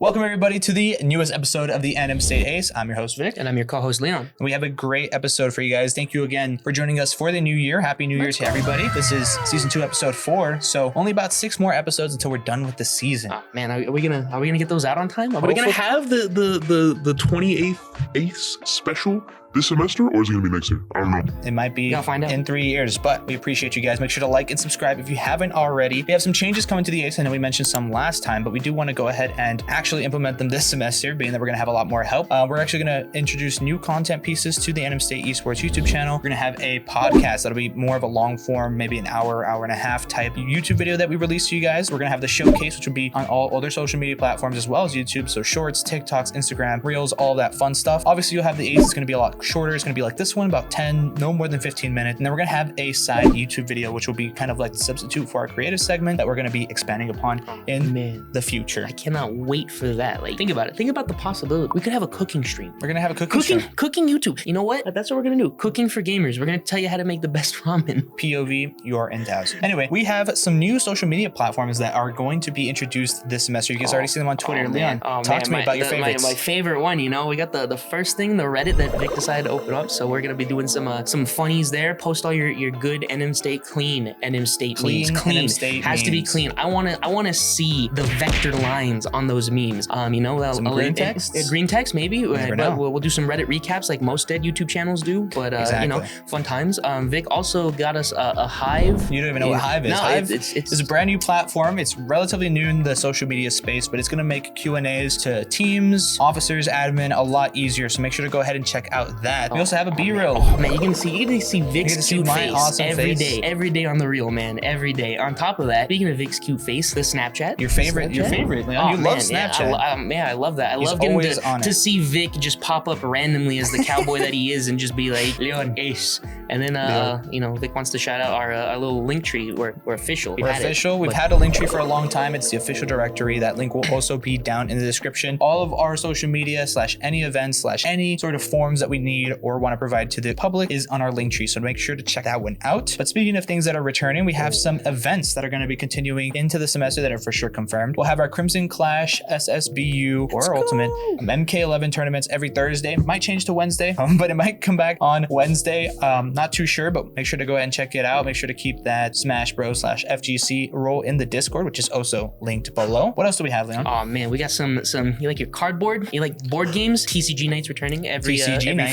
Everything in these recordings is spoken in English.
Welcome everybody to the newest episode of the NM State Ace. I'm your host Vic. And I'm your co-host Leon. And we have a great episode for you guys. Thank you again for joining us for the new year. Happy New Year to everybody. This is season 2, episode 4. So only about 6 more episodes until we're done with the season. Oh, man, are we gonna get those out on time? Are we gonna have the 28th Ace special this semester, or is it gonna be next year? I don't know. It might be find out in 3 years, but we appreciate you guys. Make sure to like and subscribe if you haven't already. We have some changes coming to the Ace. I know we mentioned some last time, but we do want to go ahead and actually implement them this semester, being that we're gonna have a lot more help. We're actually gonna introduce new content pieces to the NM State Esports YouTube channel. We're gonna have a podcast that'll be more of a long form, maybe an hour and a half type YouTube video that we release to you guys. We're gonna have the showcase, which will be on all other social media platforms as well as YouTube. So shorts, TikToks, Instagram, Reels, all that fun stuff. Obviously, you'll have the Ace. It's gonna be a lot shorter. It's gonna be like this one, about 10, no more than 15 minutes. And then we're gonna have a side YouTube video, which will be kind of like the substitute for our creative segment that we're gonna be expanding upon in the future. I cannot wait for that. Like, think about it. Think about the possibility. We could have a cooking stream. We're gonna have a cooking YouTube. You know what? That's what we're gonna do. Cooking for gamers. We're gonna tell you how to make the best ramen. POV, you're in thousand. Anyway, we have some new social media platforms that are going to be introduced this semester. You guys already see them on Twitter. Leon, talk to me about your favorites. My favorite one, you know, we got the first thing, the Reddit that Vic decided to open up. So we're gonna be doing some funnies there. Post all your good NM State NM State memes. Clean. NM State has to be clean. I wanna see the vector lines on those memes. You know, some green text. Green text maybe. But we'll do some Reddit recaps like most dead YouTube channels do. But exactly. You know, fun times. Vic also got us a Hive. You don't even know what Hive is. No, Hive it's a brand new platform. It's relatively new in the social media space, but it's gonna make Q&As to teams, officers, admin a lot easier. So make sure to go ahead and check out that. We also have a B-reel. Oh, man, you can see Vic's cute face awesome every day on the reel, man, every day. On top of that, speaking of Vic's cute face, the Snapchat. Your favorite, Leon. You love Snapchat. I love that. I He's love getting to see Vic just pop up randomly as the cowboy that he is and just be like, Leon Ace. And then, you know, Vic wants to shout out our little link tree. We're official. We've had a link tree for a long time. It's the official directory. That link will also be down in the description. All of our social media / any events / any sort of forms that we need or want to provide to the public is on our link tree. So make sure to check that one out. But speaking of things that are returning, we have some events that are going to be continuing into the semester that are for sure confirmed. We'll have our Crimson Clash, SSBU, or Ultimate MK11 tournaments every Thursday. Might change to Wednesday, but it might come back on Wednesday. Not too sure, but make sure to go ahead and check it out. Make sure to keep that Smash Bros / FGC role in the Discord, which is also linked below. What else do we have, Leon? Oh man, we got some. You like your cardboard? You like board games? TCG nights returning every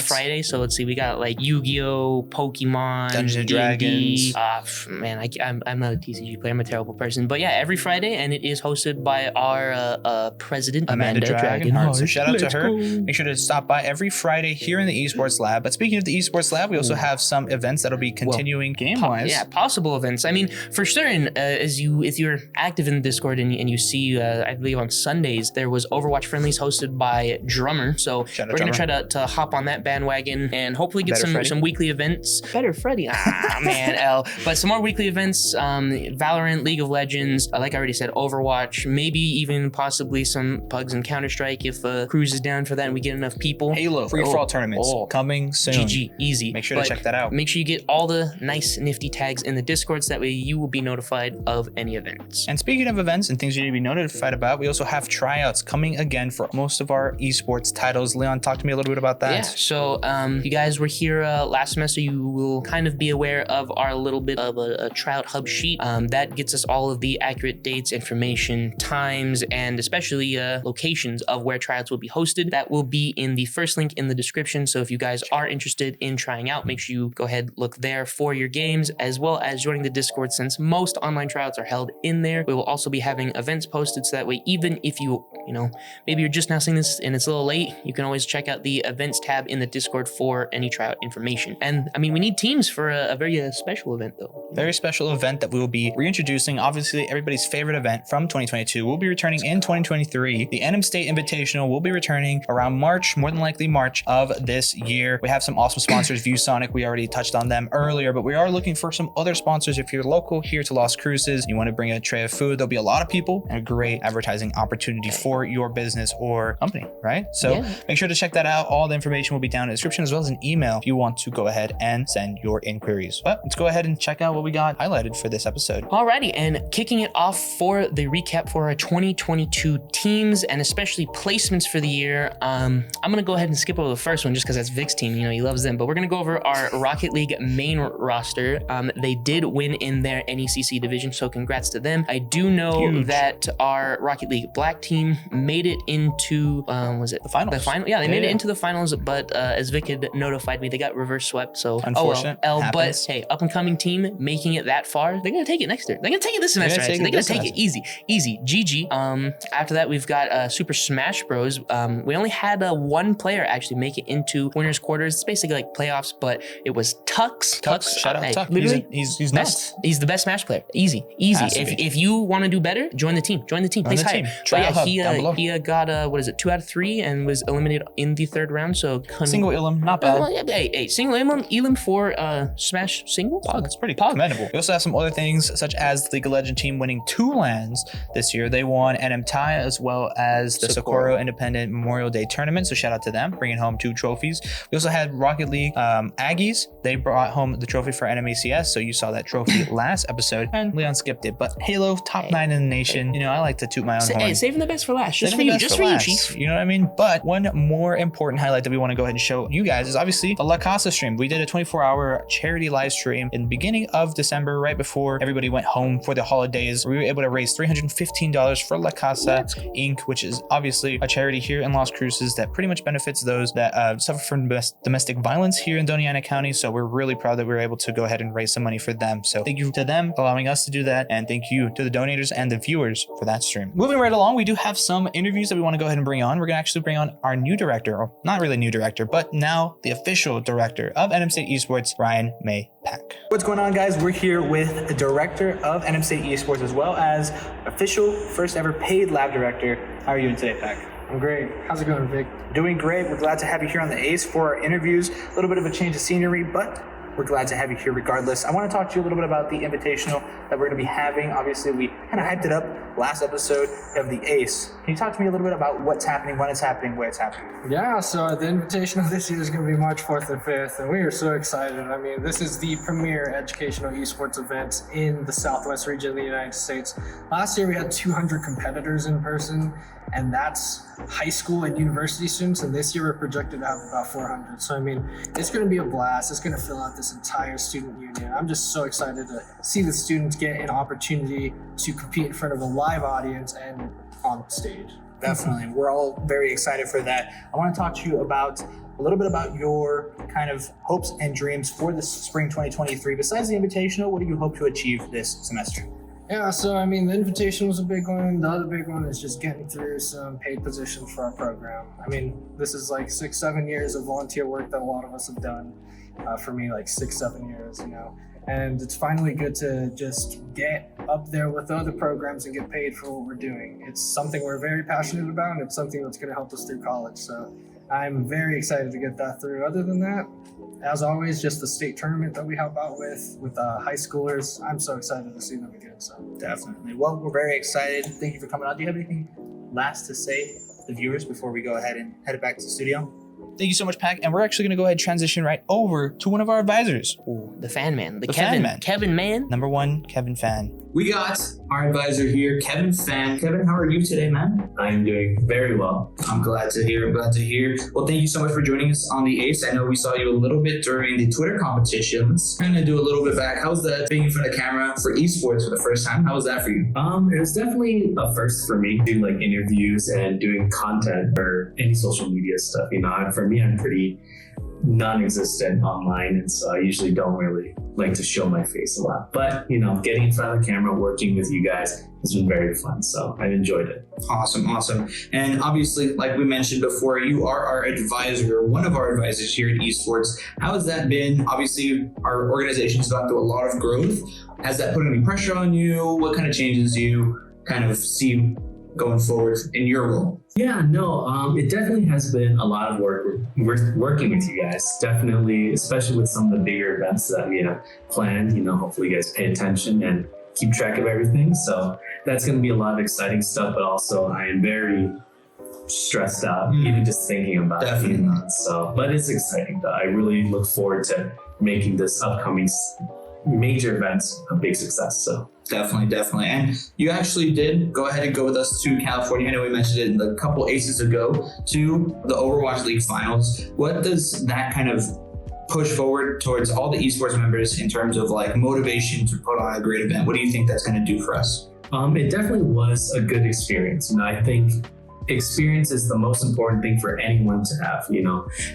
Friday. So let's see, we got like Yu-Gi-Oh, Pokemon, Dungeons and Dragons. Man, I'm not a TCG player. I'm a terrible person. But yeah, every Friday, and it is hosted by our president, Amanda Dragon. So shout out to her. Make sure to stop by every Friday here in the Esports Lab. But speaking of the Esports Lab, we also have some events that'll be continuing game-wise. Yeah, possible events. I mean, for certain, if you're active in the Discord and you see, I believe on Sundays, there was Overwatch friendlies hosted by Drummer. So we're going to try to hop on that bandwagon and hopefully get some weekly events. Better Freddy. Man, L. But some more weekly events, Valorant, League of Legends, like I already said, Overwatch, maybe even possibly some Pugs and Counter-Strike if Cruise is down for that and we get enough people. Halo, free-for-all tournaments coming soon. GG, easy. Make sure to check that out. Make sure you get all the nice nifty tags in the Discord so that way you will be notified of any events. And speaking of events and things you need to be notified about, we also have tryouts coming again for most of our esports titles. Leon, talk to me a little bit about that. Yeah, so you guys were here last semester, you will kind of be aware of our little bit of a tryout hub sheet. That gets us all of the accurate dates, information, times, and especially locations of where tryouts will be hosted. That will be in the first link in the description. So if you guys are interested in trying out, make sure you go ahead, look there for your games, as well as joining the Discord since most online tryouts are held in there. We will also be having events posted so that way, even if you know, maybe you're just now seeing this and it's a little late, you can always check out the events tab in the Discord for any tryout information. And I mean, we need teams for a very special event though. Very special event that we will be reintroducing. Obviously, everybody's favorite event from 2022 will be returning in 2023. The NM State Invitational will be returning around March, more than likely March of this year. We have some awesome sponsors, Viewsonic. We already touched on them earlier, but we are looking for some other sponsors. If you're local here to Las Cruces, you want to bring a tray of food, there'll be a lot of people and a great advertising opportunity for your business or company, right? So make sure to check that out. All the information will be down down in the description, as well as an email if you want to go ahead and send your inquiries. But let's go ahead and check out what we got highlighted for this episode. Alrighty, and kicking it off for the recap for our 2022 teams and especially placements for the year. I'm gonna go ahead and skip over the first one just because that's Vic's team. You know, he loves them. But we're gonna go over our Rocket League main roster. They did win in their NECC division, so congrats to them. I do know that our Rocket League Black team made it into was it the finals? The final, yeah, they made it into the finals, but as Vic had notified me, they got reverse swept. So unfortunate. But hey, up and coming team making it that far, they're gonna take it next year. They're gonna take it this semester. They're gonna take it easy. GG. After that, we've got Super Smash Bros. We only had one player actually make it into winners quarters. It's basically like playoffs, but it was Tux. Shout out Tux. Literally, he's best. He's the best Smash player. Easy. If you want to do better, join the team. Place higher. But yeah, he got 2 out of 3 and was eliminated in the third round. So single Elam, not bad. Hey, single Elam for Smash single. That's pretty commendable. We also have some other things, such as the League of Legends team winning 2 LANs this year. They won NM Tai as well as the Socorro Independent Memorial Day Tournament. So shout out to them, bringing home 2 trophies. We also had Rocket League Aggies. They brought home the trophy for NMACS. So you saw that trophy last episode, and Leon skipped it. But Halo, top 9 in the nation. You know, I like to toot my own horn. Hey, saving the best for last. Just for you, Chief. You know what I mean? But one more important highlight that we want to go ahead and show you guys is obviously the La Casa stream. We did a 24-hour charity live stream in the beginning of December, right before everybody went home for the holidays. We were able to raise $315 for La Casa Inc., which is obviously a charity here in Las Cruces that pretty much benefits those that suffer from domestic violence here in Doña Ana County. So we're really proud that we were able to go ahead and raise some money for them. So thank you to them allowing us to do that, and thank you to the donators and the viewers for that stream. Moving right along, we do have some interviews that we want to go ahead and bring on. We're gonna actually bring on our new director, or not really new director, but now the official director of NM State Esports, Ryan May Pack. What's going on, guys? We're here with the director of NM State Esports, as well as official first ever paid lab director. How are you doing today, Pack? I'm great. How's it going, Vic? Doing great. We're glad to have you here on the Ace for our interviews. A little bit of a change of scenery, but we're glad to have you here regardless. I want to talk to you a little bit about the invitational that we're going to be having. Obviously, we kind of hyped it up last episode of the Ace. Can you talk to me a little bit about what's happening, when it's happening, where it's happening? Yeah, so the invitational this year is going to be March 4th and 5th, and we are so excited. I mean, this is the premier educational esports event in the Southwest region of the United States. Last year, we had 200 competitors in person, and that's high school and university students, and this year we're projected to have about 400. So, I mean, it's going to be a blast. It's going to fill out this entire student union. I'm just so excited to see the students get an opportunity to compete in front of a live audience and on stage. Definitely. We're all very excited for that. I want to talk to you about a little bit about your kind of hopes and dreams for this spring 2023. Besides the invitational, what do you hope to achieve this semester? Yeah, so I mean, the invitation was a big one. The other big one is just getting through some paid positions for our program. I mean, this is like 6-7 years of volunteer work that a lot of us have done. For me, like 6-7 years, you know. And it's finally good to just get up there with other programs and get paid for what we're doing. It's something we're very passionate about, and it's something that's going to help us through college. So I'm very excited to get that through. Other than that, as always, just the state tournament that we help out with high schoolers. I'm so excited to see them again. So definitely. Well, we're very excited. Thank you for coming on. Do you have anything last to say to the viewers before we go ahead and head back to the studio? Thank you so much, Pack. And we're actually going to go ahead and transition right over to one of our advisors. Ooh, the fan man. The Kevin man. Kevin man. Number 1, Kevin Fan. We got our advisor here, Kevin Fan. Kevin, how are you today, man? I am doing very well. I'm glad to hear. Well, thank you so much for joining us on the Ace. I know we saw you a little bit during the Twitter competition. Let's kind of do a little bit back. How's that being in front of camera for esports for the first time? How was that for you? It was definitely a first for me, doing like interviews and doing content or any social media stuff. You know, for me, I'm pretty non-existent online, and so I usually don't really like to show my face a lot, but you know, getting in front of the camera, working with you guys has been very fun, so I've enjoyed it. Awesome. And obviously, like we mentioned before, you are our advisor, one of our advisors here at Esports. How has that been? Obviously, our organization's gone through a lot of growth. Has that put any pressure on you? What kind of changes do you kind of see going forward in your role? Yeah, no, it definitely has been a lot of work working with you guys. Definitely, especially with some of the bigger events that we have planned. You know, hopefully you guys pay attention and keep track of everything. So that's going to be a lot of exciting stuff, but also I am very stressed out, even just thinking about Definitely it. not. So, but it's exciting though. I really look forward to making this upcoming major events a big success. So. Definitely. And you actually did go ahead and go with us to California. I know we mentioned it in a couple aces ago to the Overwatch League finals. What does that kind of push forward towards all the esports members in terms of like motivation to put on a great event? What do you think that's going to do for us? It definitely was a good experience. I think experience is the most important thing for anyone to have,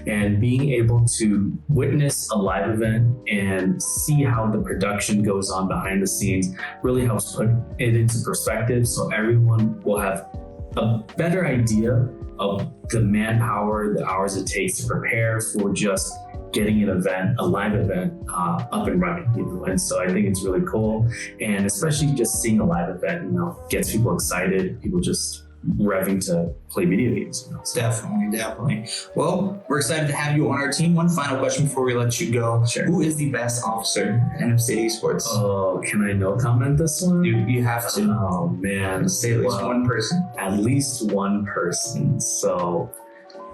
and being able to witness a live event and see how the production goes on behind the scenes really helps put it into perspective, so everyone will have a better idea of the manpower, the hours it takes to prepare for just getting a live event up and running, and so I think it's really cool, and especially just seeing a live event, gets people excited, people just revving to play video games. Definitely. Well, we're excited to have you on our team. One final question before we let you go. Sure. Who is the best officer in NFC Esports? Oh, can I no comment this one? You have to. Oh man, Say at least one person. At least one person. So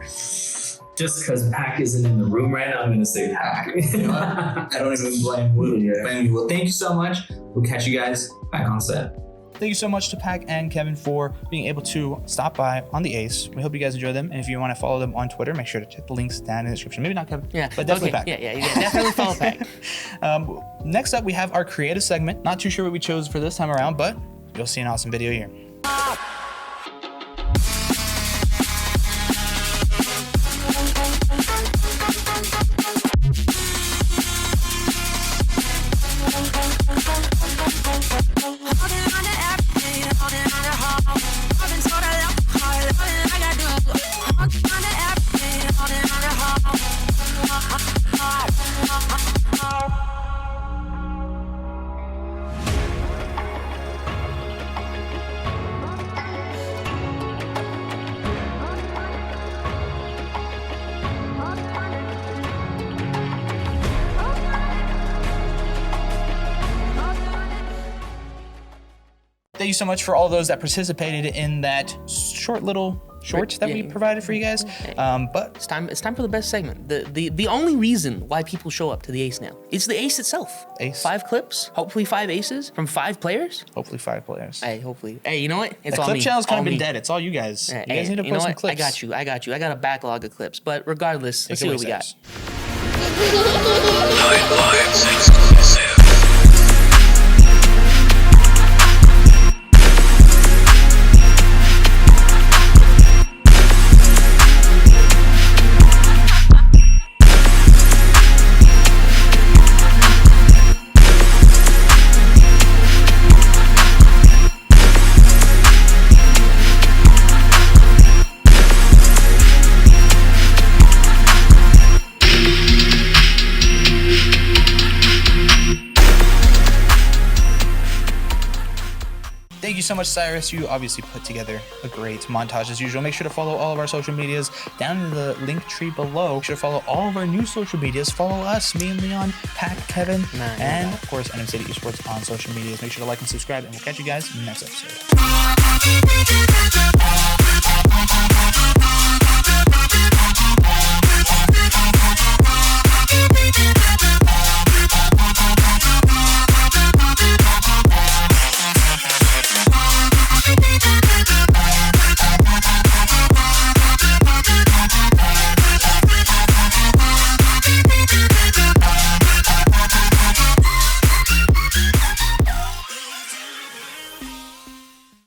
just because Pac isn't in the room right now, I'm going to say Pac. I don't even blame you. Well, thank you so much. We'll catch you guys back on set. Thank you so much to Pac and Kevin for being able to stop by on the Ace. We hope you guys enjoy them. And if you want to follow them on Twitter, make sure to check the links down in the description. Maybe not Kevin, but definitely Pac. Yeah, definitely follow Pac. Next up, we have our creative segment. Not too sure what we chose for this time around, but you'll see an awesome video here. Thank you so much for all those that participated in that short that we provided for you guys. But it's time for the best segment. The only reason why people show up to the Ace now, it's the Ace itself. Ace. 5 clips, hopefully 5 aces from 5 players. Hopefully 5 players. Hey, hopefully. Hey, you know what? It's the all clip me. channel's kind All of been me. dead. It's all you guys. Hey, You guys need to post some clips. I got you. I got a backlog of clips. But regardless, let's see what we got. Thank you so much, Cyrus. You obviously put together a great montage as usual. Make sure to follow all of our social medias down in the link tree below. Make sure to follow all of our new social medias. Follow us, me and Leon, Pac, Kevin, and of course, NM City Esports on social medias. Make sure to like and subscribe, and we'll catch you guys in the next episode.